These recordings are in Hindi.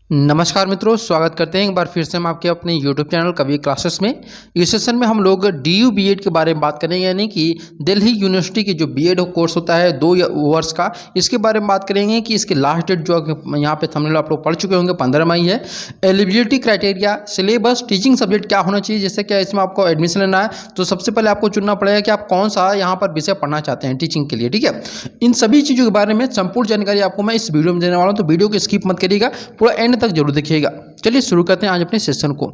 नमस्कार मित्रों, स्वागत करते हैं एक बार फिर से हम आपके अपने YouTube चैनल कवि क्लासेस में। इस सेशन में हम लोग DU बीएड के बारे में बात करेंगे, यानी कि दिल्ली यूनिवर्सिटी की जो बीएड कोर्स होता है 2 वर्ष का, इसके बारे में बात करेंगे कि इसकी लास्ट डेट जो यहाँ पे थंबनेल आप लोग पढ़ चुके होंगे 15 मई है। Eligibility criteria, syllabus, teaching subject क्या होना चाहिए, जैसे क्या इसमें आपको एडमिशन लेना है तो सबसे पहले आपको चुनना पड़ेगा कि आप कौन सा यहाँ पर विषय पढ़ना चाहते हैं टीचिंग के लिए। ठीक है, इन सभी चीज़ों के बारे में संपूर्ण जानकारी आपको मैं इस वीडियो में देने वाला हूँ, तो वीडियो को स्किप मत करिएगा, पूरा एंड तक जरूर देखिएगा। चलिए शुरू करते हैं आज अपने सेशन को।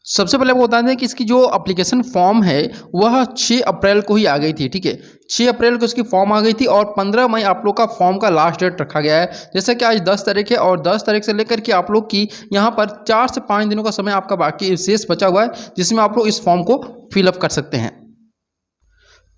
सबसे पहले आपको बता दें कि इसकी जो एप्लीकेशन फॉर्म है वह 6 अप्रैल को ही आ गई थी। ठीक है, 6 अप्रैल को इसकी फॉर्म आ गई थी और 15 मई आप लोग का फॉर्म का लास्ट डेट रखा गया है। जैसे कि आज 10 तारीख है और 10 तारीख से लेकर के आप लोग की यहाँ पर 4 से 5 दिनों का समय आपका बाकी शेष बचा हुआ है, जिसमें आप लोग इस फॉर्म को फिलअप कर सकते हैं।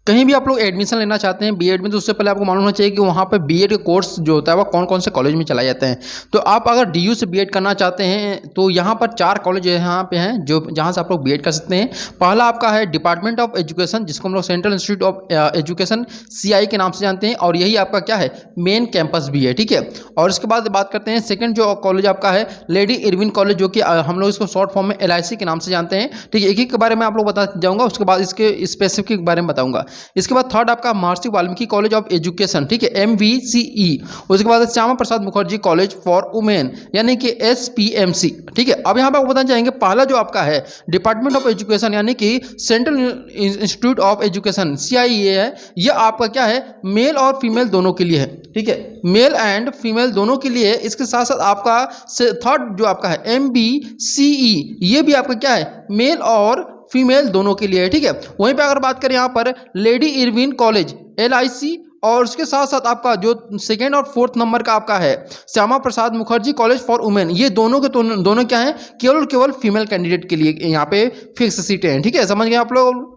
कहीं भी आप लोग एडमिशन लेना चाहते हैं बीएड में, तो उससे पहले आपको मालूम होना चाहिए कि वहाँ पर बीएड का कोर्स जो होता है वह कौन कौन से कॉलेज में चलाए जाते हैं। तो आप अगर डीयू से बीएड करना चाहते हैं तो यहाँ पर 4 कॉलेज यहाँ पे हैं जो जहाँ से आप लोग बीएड कर सकते हैं। पहला आपका है डिपार्टमेंट ऑफ एजुकेशन, जिसको हम लोग central institute of education CI के नाम से जानते हैं, और यही आपका क्या है मेन कैंपस भी है। ठीक है, और इसके बाद बात करते हैं सेकेंड जो कॉलेज आपका है लेडी इरविन कॉलेज, जो कि हम लोग इसको शॉर्ट फॉर्म में LIC के नाम से जानते हैं। ठीक है, एक एक के बारे में आप लोग बता जाऊँगा, उसके बाद इसके स्पेसिफिक के बारे में बताऊँगा। इसके बाद थर्ड आपका महर्षि वाल्मीकि कॉलेज ऑफ एजुकेशन, ठीक है, MVCE। उसके बाद Shyama Prasad Mukherjee college for women, यानी कि SPMC। ठीक है, अब यहाँ पे आपको बताना चाहेंगे पहला जो आपका है डिपार्टमेंट ऑफ एजुकेशन, यानी कि central institute of education CIE है। यह आपका क्या है मेल और फीमेल दोनों के लिए है। ठीक है, मेल एंड फीमेल दोनों के लिए। इसके साथ साथ आपका थर्ड जो आपका है MBCE, ये भी आपका क्या है मेल और फीमेल दोनों के लिए है। ठीक है, वहीं पे अगर बात करें यहाँ पर लेडी इरविन कॉलेज LIC, और उसके साथ साथ आपका जो सेकेंड और फोर्थ नंबर का आपका है Shyama Prasad Mukherjee college for women, ये दोनों के दोनों क्या है केवल फीमेल कैंडिडेट के लिए यहाँ पे फिक्स सीटें हैं। ठीक है, समझ गए आप लोग।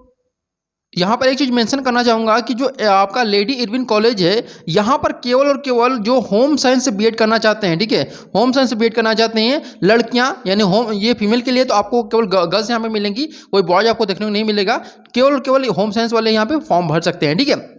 यहाँ पर एक चीज़ मेंशन करना चाहूँगा कि जो आपका लेडी इरविन कॉलेज है, यहाँ पर केवल और केवल जो होम साइंस से बीएड करना चाहते हैं, ठीक है, होम साइंस से बीएड करना चाहते हैं लड़कियाँ, यानी होम, ये फीमेल के लिए तो आपको केवल गर्ल्स यहाँ पे मिलेंगी, कोई बॉयज आपको देखने को नहीं मिलेगा। केवल होम साइंस वाले यहाँ पे फॉर्म भर सकते हैं। ठीक है,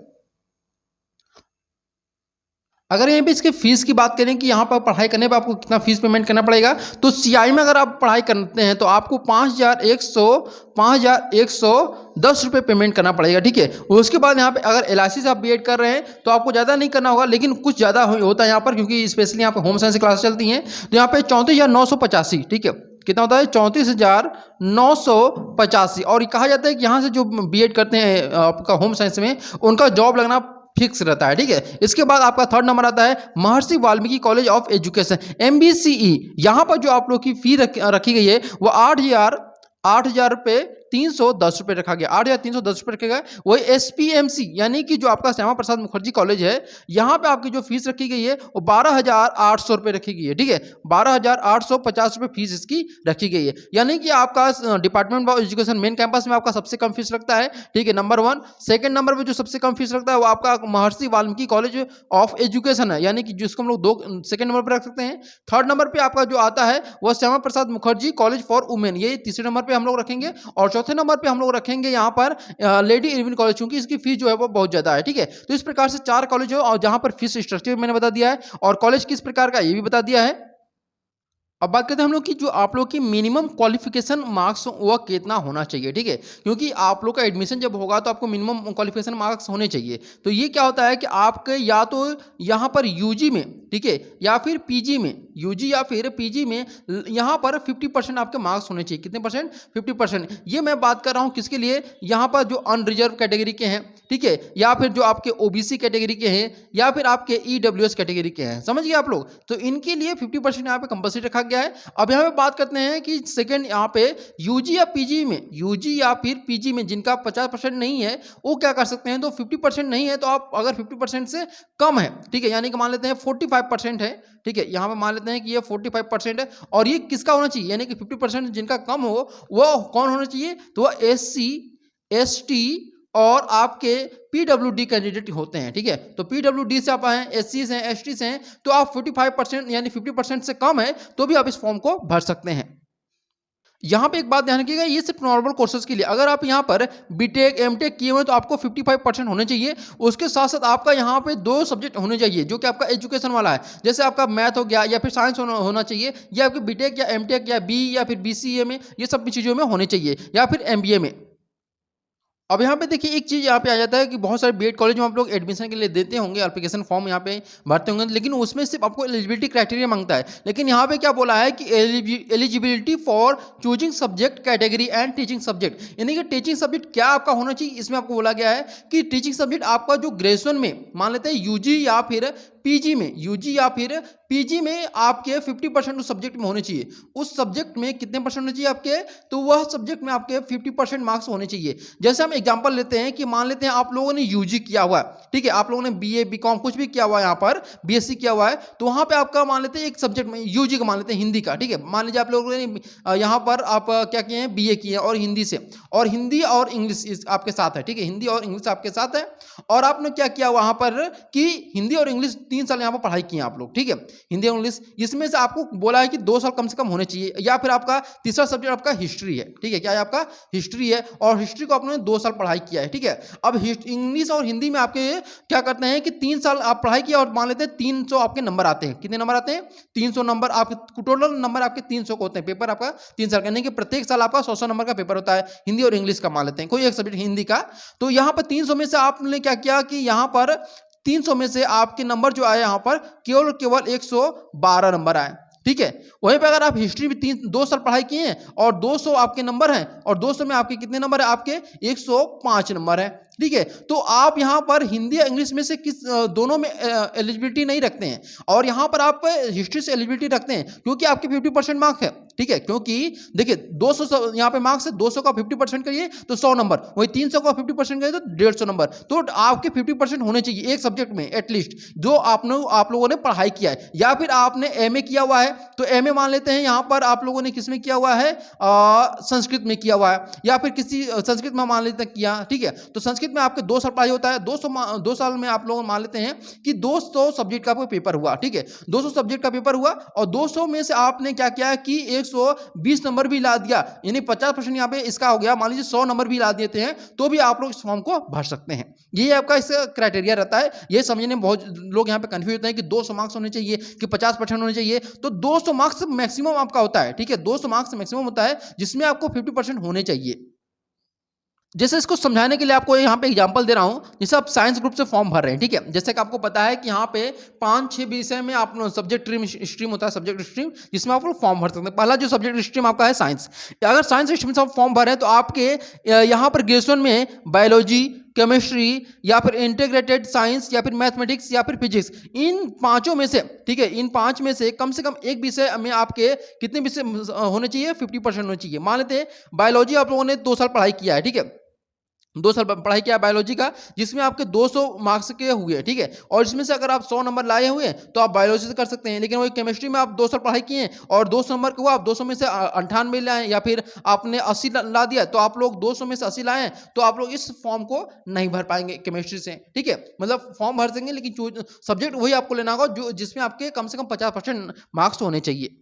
अगर यहाँ पे इसके फीस की बात करें कि यहाँ पर पढ़ाई करने पर आपको कितना फीस पेमेंट करना पड़ेगा, तो CI में अगर आप पढ़ाई करते हैं तो आपको 5,110 रुपये पेमेंट करना पड़ेगा। ठीक है, उसके बाद यहाँ पे अगर LIC से आप बीएड कर रहे हैं तो आपको ज़्यादा नहीं करना होगा, लेकिन कुछ ज़्यादा होता है यहाँ पर, क्योंकि स्पेशली यहाँ पर होम साइंस क्लास चलती हैं। तो यहाँ पे 34,985, ठीक है, कितना होता है 34,985। और कहा जाता है कि यहाँ से जो बीएड करते हैं आपका होम साइंस में, उनका जॉब लगना फिक्स रहता है। ठीक है, इसके बाद आपका थर्ड नंबर आता है महर्षि Valmiki college of education MVCE। यहाँ पर जो आप लोग की फी रखी गई है वो 8,000 रुपये 310 रुपये रखा गया, 8,310 रुपये रखा गया। वही SPMC यानी कि जो आपका श्यामा प्रसाद मुखर्जी कॉलेज है, यहाँ पे आपकी जो फीस रखी गई है वो 12,800 रुपये रखी गई है। ठीक है, 12,850 रुपये फीस इसकी रखी गई है, यानी कि आपका department of education main campus में आपका सबसे कम फीस लगता है। ठीक है, नंबर 1। सेकेंड नंबर पर जो सबसे कम फीस लगता है वो आपका महर्षि वाल्मीकि कॉलेज ऑफ एजुकेशन है, यानी कि जिसको हम लोग सेकेंड नंबर पर रख सकते हैं। थर्ड नंबर पर आपका जो आता है वह Shyama Prasad Mukherjee college for women, ये तीसरे नंबर पर हम लोग रखेंगे। और चौथे नंबर पे हम लोग रखेंगे यहाँ पर लेडी इरविन कॉलेज, क्योंकि इसकी फीस जो है वो बहुत ज़्यादा है। ठीक है, तो इस प्रकार से 4 कॉलेज है, और जहाँ पर फीस स्ट्रक्चर मैंने बता दिया है और कॉलेज किस प्रकार का ये भी बता दिया है। अब बात करते हैं हम लोग की जो आप लोग की मिनिमम क्वालिफिकेशन मार्क्स वह कितना होना चाहिए। ठीक है, क्योंकि आप लोग का एडमिशन जब होगा तो आपको मिनिमम क्वालिफिकेशन मार्क्स होने चाहिए। तो ये क्या होता है कि आपके या तो यहाँ पर UG में, ठीक है, या फिर PG में, UG या फिर PG में यहाँ पर 50% आपके मार्क्स होने चाहिए। कितने परसेंट? 50%। ये मैं बात कर रहा हूँ किसके लिए, यहाँ पर जो अनरिजर्व कैटेगरी के हैं, ठीक है, या फिर जो आपके OBC कैटेगरी के हैं, या फिर आपके EWS कैटेगरी के हैं। समझ गए आप लोग, तो इनके लिए 50% यहाँ पे कंपल्सरी रखा गया है। अब यहाँ पे बात करते हैं कि सेकंड यहाँ पे UG या PG में, UG या फिर PG में जिनका 50% नहीं है वो क्या कर सकते हैं, तो 50% नहीं है तो आप अगर 50% से कम है, ठीक है, यानी कि मान लेते हैं 45% है। ठीक है, यहाँ पे मान लेते हैं कि ये 45% है, और ये किसका होना चाहिए, यानी कि 50% जिनका कम हो वो कौन होना चाहिए, तो वह SC ST और आपके PWD कैंडिडेट होते हैं। ठीक है, तो PWD से आप आए, SC से हैं, ST से हैं, तो आप 45% यानी 50% से कम है तो भी आप इस फॉर्म को भर सकते हैं। यहाँ पे एक बात ध्यान रखिएगा, ये सिर्फ नॉर्मल कोर्सेज के लिए। अगर आप यहाँ पर बीटेक एमटेक किए हुए हैं तो आपको 55% होने चाहिए। उसके साथ साथ आपका यहाँ पे 2 सब्जेक्ट होने चाहिए जो कि आपका एजुकेशन वाला है, जैसे आपका मैथ हो गया या फिर साइंस होना चाहिए, या आपके बीटेक या एमटेक या बी या फिर बीसीए में, ये सब चीज़ों में होने चाहिए, या फिर एमबीए में। अब यहाँ पे देखिए एक चीज़ यहाँ पे आ जाता है कि बहुत सारे बीएड कॉलेज में आप लोग एडमिशन के लिए देते होंगे, एप्लीकेशन फॉर्म यहाँ पे भरते होंगे, लेकिन उसमें सिर्फ आपको एलिजिबिलिटी क्राइटेरिया मांगता है। लेकिन यहाँ पे क्या बोला है कि eligibility for choosing subject category and teaching subject, यानी कि टीचिंग सब्जेक्ट क्या आपका होना चाहिए, इसमें आपको बोला गया है कि टीचिंग सब्जेक्ट आपका जो ग्रेजुएशन में मान लेते हैं यूजी या फिर पीजी में, यूजी या फिर पीजी में आपके 50% उस सब्जेक्ट में होने चाहिए। उस सब्जेक्ट में कितने परसेंट होने चाहिए आपके, तो वह सब्जेक्ट में आपके 50% मार्क्स होने चाहिए। जैसे हम एग्जांपल लेते हैं कि मान लेते हैं आप लोगों ने यूजी किया हुआ है, ठीक है, आप लोगों ने बीए बीकॉम कुछ भी किया हुआ है, यहाँ पर बीएससी किया हुआ है, तो वहाँ पे आपका मान लेते हैं एक सब्जेक्ट में यूजी का मान लेते हैं हिंदी का, ठीक है, मान लीजिए आप लोगों ने यहाँ पर आप क्या किए हैं, बीए किए हैं और हिंदी से, और हिंदी और इंग्लिश आपके साथ है, ठीक है, हिंदी और इंग्लिश आपके साथ है, और आपने क्या किया वहाँ पर कि हिंदी और इंग्लिश 3 साल यहाँ पर पढ़ाई की है आप लोग, ठीक है, हिंदी और इंग्लिश, इसमें से आपको बोला है कि 2 साल कम से कम होने चाहिए, या फिर आपका तीसरा सब्जेक्ट आपका हिस्ट्री है, ठीक है, क्या है आपका हिस्ट्री है, और हिस्ट्री को आपने 2 साल पढ़ाई किया है, ठीक है। अब इंग्लिश और हिंदी में आपके क्या करते हैं कि 3 साल आप पढ़ाई किया और मान लेते हैं 300 आपके नंबर आते हैं, कितने नंबर आते हैं, 300 नंबर, आपके टोटल नंबर आपके 300 को होते हैं, पेपर आपका 3 साल का, यानी कि प्रत्येक साल आपका 100 नंबर का पेपर होता है हिंदी और इंग्लिश का, मान लेते हैं कोई एक सब्जेक्ट हिंदी का। तो यहाँ पर 300 में से आपने क्या किया कि यहाँ पर 300 में से आपके नंबर जो आए यहाँ पर केवल 112 नंबर आए, ठीक है। वहीं पे अगर आप हिस्ट्री में 2 साल पढ़ाई किए हैं और 200 आपके नंबर हैं, और 200 में आपके कितने नंबर है, आपके 105 नंबर है, ठीक है। तो आप यहाँ पर हिंदी या इंग्लिश में से दोनों में एलिजिबिलिटी नहीं रखते हैं, और यहाँ पर आप हिस्ट्री से एलिजिबिलिटी रखते हैं क्योंकि आपके 50% मार्क्स है, ठीक है, क्योंकि देखिए 200 यहाँ पे मार्क्स है, 200 का 50% करिए तो 100 नंबर, वही 300 का 50% करिए तो 150 नंबर, तो आपके 50% होने चाहिए एक सब्जेक्ट में एटलीस्ट, जो आप लोगों ने पढ़ाई किया है। या फिर आपने एमए किया हुआ है, तो एमए मान लेते हैं यहाँ पर आप लोगों ने किस में किया हुआ है, संस्कृत में किया हुआ है, या फिर किसी संस्कृत में मान लेते हैं किया, ठीक है, तो संस्कृत में आपके 2 साल पढ़ाई होता है, 2 साल में आप लोग मान लेते हैं कि 200 सब्जेक्ट का पेपर हुआ, ठीक है, 200 सब्जेक्ट का पेपर हुआ, और 200 में से आपने क्या किया कि 120 नंबर भी ला दिया, यानी 50% यहाँ पे इसका हो गया, मान लीजिए 100 नंबर भी ला देते हैं तो भी आप लोग इस फॉर्म को भर सकते हैं। ये आपका इसका क्राइटेरिया रहता है। ये समझने में बहुत लोग यहाँ पे कंफ्यूज होते हैं कि 200 मार्क्स होने चाहिए कि 50% होने चाहिए, तो 200 मार्क्स मैक्सिमम आपका होता है, ठीक है, 200 मार्क्स मैक्सिमम होता है जिसमें आपको 50% होने चाहिए। जैसे इसको समझाने के लिए आपको यहाँ पे एग्जांपल दे रहा हूँ, जैसे आप साइंस ग्रुप से फॉर्म भर रहे हैं, ठीक है, जैसे कि आपको पता है कि यहाँ पे 5-6 विषय में आप सब्जेक्ट स्ट्रीम होता है, सब्जेक्ट स्ट्रीम, जिसमें आप लोग फॉर्म भर सकते हैं। पहला जो सब्जेक्ट स्ट्रीम आपका है साइंस, अगर साइंस स्ट्रीम से आप फॉर्म भर रहे हैं तो आपके यहाँ पर ग्रेजुएशन में बायोलॉजी, केमिस्ट्री, या फिर इंटीग्रेटेड साइंस, या फिर मैथमेटिक्स, या फिर फिजिक्स, इन 5 में से, ठीक है, इन 5 में से कम एक विषय में आपके कितने विषय होने चाहिए, 50% होने चाहिए। मान लेते हैं बायोलॉजी आप लोगों ने 2 साल पढ़ाई किया है, ठीक है, 2 साल पढ़ाई किया बायोलॉजी का, जिसमें आपके 200 मार्क्स के हुए, ठीक है, और इसमें से अगर आप 100 नंबर लाए हुए हैं तो आप बायोलॉजी से कर सकते हैं। लेकिन वही केमिस्ट्री में आप 2 साल पढ़ाई किए हैं और 200 नंबर के हुआ, आप 200 में से 98 लाए, या फिर आपने 80 ला दिया, तो आप लोग 200 में से 80 लाए हैं, तो आप लोग इस फॉर्म को नहीं भर पाएंगे केमिस्ट्री से, ठीक है, मतलब फॉर्म भर देंगे लेकिन सब्जेक्ट वही आपको लेना होगा जो जिसमें आपके कम से कम 50% मार्क्स होने चाहिए।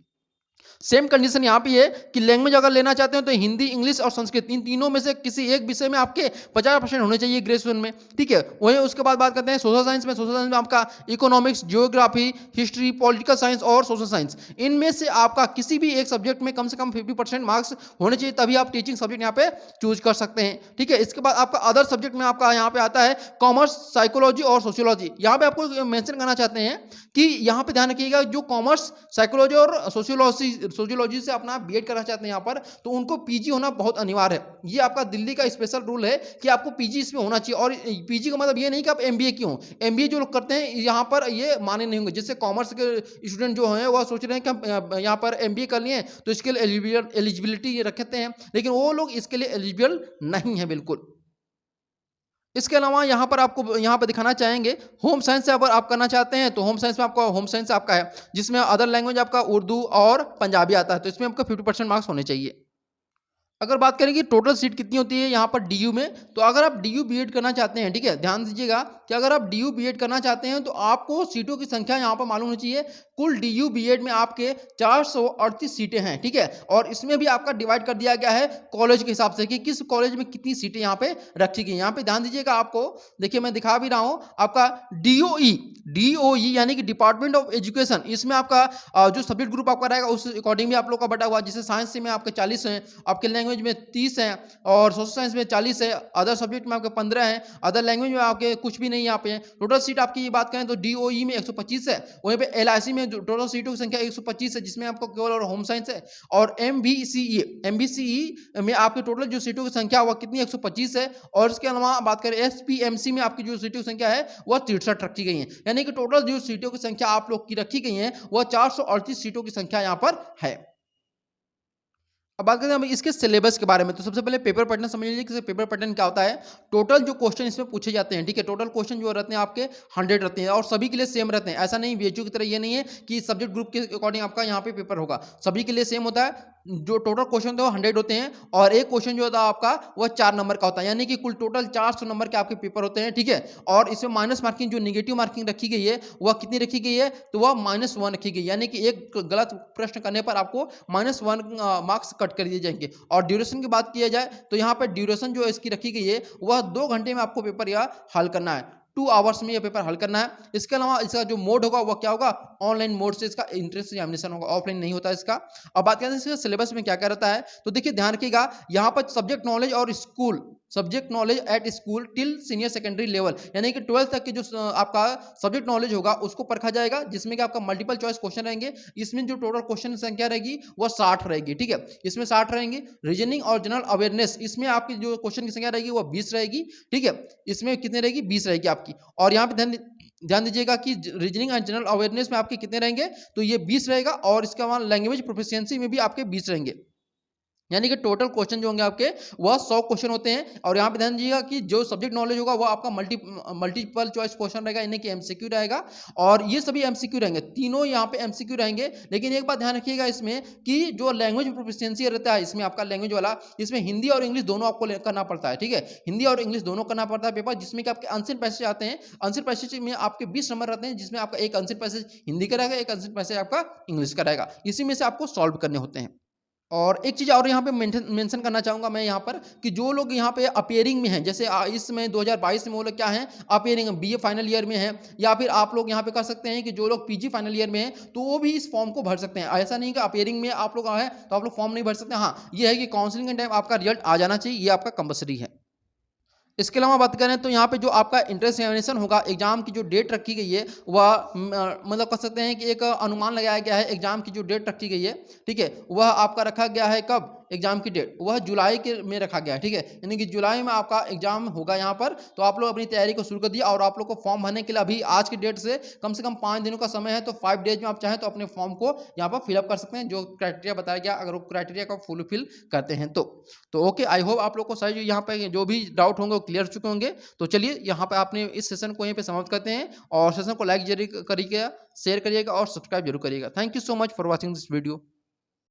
सेम कंडीशन यहाँ पे है कि लैंग्वेज अगर लेना चाहते हो तो हिंदी, इंग्लिश और संस्कृत, इन तीनों में से किसी एक विषय में आपके 50% होने चाहिए ग्रेजुएशन में, ठीक है। वहीं उसके बाद बात करते हैं सोशल साइंस में। सोशल साइंस में आपका economics, geography, history, political science और सोशल साइंस, इनमें से आपका किसी भी एक सब्जेक्ट में कम से कम 50% मार्क्स होने चाहिए, तभी आप टीचिंग सब्जेक्ट यहाँ पे चूज कर सकते हैं, ठीक है। इसके बाद आपका अदर सब्जेक्ट में आपका यहाँ पे आता है कॉमर्स, साइकोलॉजी और सोशियोलॉजी। यहाँ पे आपको मेंशन करना चाहते हैं कि यहाँ पे ध्यान रखिएगा, जो कॉमर्स, साइकोलॉजी और सोशियोलॉजी से अपना बीएड करना चाहते हैं यहाँ पर, तो उनको पीजी होना बहुत अनिवार्य है। ये आपका दिल्ली का स्पेशल रूल है कि आपको पीजी इसमें होना चाहिए। और पीजी का मतलब ये नहीं कि आप एमबीए क्यों, एमबीए जो लोग करते हैं यहाँ पर ये माने नहीं होंगे। जैसे कॉमर्स के स्टूडेंट जो हैं वह सोच रहे हैं कि हम यहाँ पर एमबीए कर लिए तो इसके लिए एलिजिबिलिटी ये रखते हैं, लेकिन वो लोग इसके लिए एलिजिबल नहीं है बिल्कुल। इसके अलावा यहाँ पर आपको यहाँ पर दिखाना चाहेंगे होम साइंस से अगर आप करना चाहते हैं तो होम साइंस में आपका होम साइंस आपका है जिसमें अदर लैंग्वेज आपका उर्दू और पंजाबी आता है, तो इसमें आपका 50% मार्क्स होने चाहिए। अगर बात करें कि टोटल सीट कितनी होती है यहाँ पर डीयू में, तो अगर आप डीयू बीएड करना चाहते हैं, ठीक है, ध्यान दीजिएगा कि अगर आप डीयू बीएड करना चाहते हैं तो आपको सीटों की संख्या यहाँ पर मालूम होनी चाहिए। कुल डीयू बीएड में आपके 438 सीटें हैं, ठीक है, और इसमें भी आपका डिवाइड कर दिया गया है कॉलेज के हिसाब से कि किस कॉलेज में कितनी सीटें यहाँ पे रखी गई। यहाँ पे ध्यान दीजिएगा, आपको देखिए मैं दिखा भी रहा हूँ, आपका डीओई यानी कि डिपार्टमेंट ऑफ एजुकेशन, इसमें आपका जो सब्जेक्ट ग्रुप आपका रहेगा उस अकॉर्डिंग भी आप लोग का बटा हुआ है। जैसे साइंस में आपके 40 हैं, आपके लैंग्वेज में 30 हैं, और सोशल साइंस में 40 है, अदर सब्जेक्ट में आपके 15 हैं, अदर लैंग्वेज में आपके कुछ भी नहीं यहाँ पे। टोटल सीट आपकी ये बात करें तो डीओई में 125 है, वहीं पे एलआईसी में टोटल सीटों की संख्या 125 है, जिसमें आपको केवल और होम साइंस है, और एमबीसीई में आपके टोटल जो सीटों की संख्या वह कितनी 125 है, और इसके अलावा बात करें एसपीएमसी में आपकी जो सीटों की संख्या है वह 63 रखी गई है। यानी कि टोटल जो सीटों की संख्या आप लोग की रखी गई है वह 438 सीटों की संख्या यहाँ पर है। अब बात करते हैं हम इसके सिलेबस के बारे में। तो सबसे पहले पेपर पैटर्न समझ लीजिए कि पेपर पैटर्न क्या होता है। टोटल जो क्वेश्चन इसमें पूछे जाते हैं, ठीक है, टोटल क्वेश्चन जो रहते हैं आपके 100 रहते हैं, और सभी के लिए सेम रहते हैं। ऐसा नहीं बीएचयू की तरह ये नहीं है कि सब्जेक्ट ग्रुप के अकॉर्डिंग आपका यहाँ पे पेपर होगा, सभी के लिए सेम होता है। जो टोटल क्वेश्चन होते हैं वो 100 होते हैं, और एक क्वेश्चन जो होता है आपका वह 4 नंबर का होता है, यानी कि कुल टोटल 400 नंबर के आपके पेपर होते हैं, ठीक है। और इसमें माइनस मार्किंग जो निगेटिव मार्किंग रखी गई है वह कितनी रखी गई है, तो वह -1 रखी गई है, यानी कि एक गलत प्रश्न करने पर आपको -1 मार्क्स कट कर दिए जाएंगे। और ड्यूरेशन की बात किया जाए तो यहाँ पर ड्यूरेशन जो इसकी रखी गई है वह 2 घंटे में आपको पेपर यह हल करना है, 2 आवर्स में यह पेपर हल करना है। इसके अलावा इसका जो मोड होगा वह क्या होगा, ऑनलाइन मोड से इसका एंट्रेंस एग्जामिनेशन होगा, ऑफलाइन नहीं होता इसका। अब बात करते हैं इसके सिलेबस में क्या क्या रहता है, तो देखिए ध्यान रखिएगा, यहाँ पर सब्जेक्ट नॉलेज और school, subject knowledge at school till senior secondary level, यानी कि 12th तक के जो आपका सब्जेक्ट नॉलेज होगा उसको परखा जाएगा, जिसमें कि आपका मल्टीपल चॉइस क्वेश्चन रहेंगे। इसमें जो टोटल क्वेश्चन संख्या रहेगी वह 60 रहेगी, ठीक है, इसमें 60 रहेंगे। रीजनिंग और जनरल अवेयरनेस, इसमें आपकी जो क्वेश्चन की संख्या रहेगी वह 20 रहेगी, ठीक है, इसमें कितने रहेगी, 20 रहेगी आपकी। और यहाँ पे ध्यान दीजिएगा कि रीजनिंग एंड जनरल अवेयरनेस में आपके कितने रहेंगे, तो ये 20 रहेगा, और इसके अलावा लैंग्वेज प्रोफिशिएंसी में भी आपके 20 रहेंगे, यानी कि टोटल क्वेश्चन जो होंगे आपके वह 100 क्वेश्चन होते हैं। और यहाँ पे ध्यान दीजिएगा कि जो सब्जेक्ट नॉलेज होगा वह आपका मल्टीपल चॉइस क्वेश्चन रहेगा, यानी कि एमसीक्यू रहेगा, और ये सभी एमसीक्यू रहेंगे, तीनों यहाँ पे एमसीक्यू रहेंगे। लेकिन एक बात ध्यान रखिएगा इसमें कि जो लैंग्वेज प्रोफिशिएंसी रहता है इसमें आपका लैंग्वेज वाला, इसमें हिंदी और इंग्लिश दोनों आपको करना पड़ता है, ठीक है, हिंदी और इंग्लिश दोनों करना पड़ता है पेपर, जिसमें कि आपके आंसर पैसेज आते हैं। आंसर पैसेज में आपके 20 नंबर रहते हैं, जिसमें आपका एक आंसर पैसेज हिंदी का रहेगा, एक आंसर पैसेज आपका इंग्लिश का रहेगा, इसी में से आपको सॉल्व करने होते हैं। और एक चीज़ और यहाँ पे मेंशन करना चाहूँगा मैं यहाँ पर, कि जो लोग यहाँ पे अपीयरिंग में हैं, जैसे इसमें 2022 में वो लोग क्या हैं, अपीयरिंग बीए फाइनल ईयर में हैं, या फिर आप लोग यहाँ पे कर सकते हैं कि जो लोग पीजी फाइनल ईयर में हैं तो वो भी इस फॉर्म को भर सकते हैं। ऐसा नहीं कि अपीयरिंग में आप लोग है तो आप लोग फॉर्म नहीं भर सकते। हाँ, ये है कि काउंसलिंग के टाइम आपका रिजल्ट आ जाना चाहिए, ये आपका कंपलसरी है। इसके अलावा बात करें तो यहाँ पे जो आपका इंट्रेंस एग्जामिनेशन होगा, एग्जाम की जो डेट रखी गई है वह मतलब कह सकते हैं कि एक अनुमान लगाया गया है, एग्जाम की जो डेट रखी गई है, ठीक है, वह आपका रखा गया है कब, एग्जाम की डेट वह जुलाई के में रखा गया है, ठीक है, यानी कि जुलाई में आपका एग्जाम होगा यहाँ पर। तो आप लोग अपनी तैयारी को शुरू कर दिया, और आप लोग को फॉर्म भरने के लिए अभी आज की डेट से कम 5 दिनों का समय है, तो 5 डेज में आप चाहें तो अपने फॉर्म को यहाँ पर फिलअप कर सकते हैं, जो क्राइटेरिया बताया गया, अगर वो क्राइटेरिया को फुलफिल करते हैं तो ओके। आई होप आप लोग को सारी यहाँ पे जो भी डाउट होंगे वो क्लियर हो चुके होंगे। तो चलिए यहाँ पे आपने इस सेशन को यहीं पे समाप्त करते हैं, और सेशन को लाइक जरूर करिएगा, शेयर करिएगा और सब्सक्राइब जरूर करिएगा। Thank you so much for watching this video.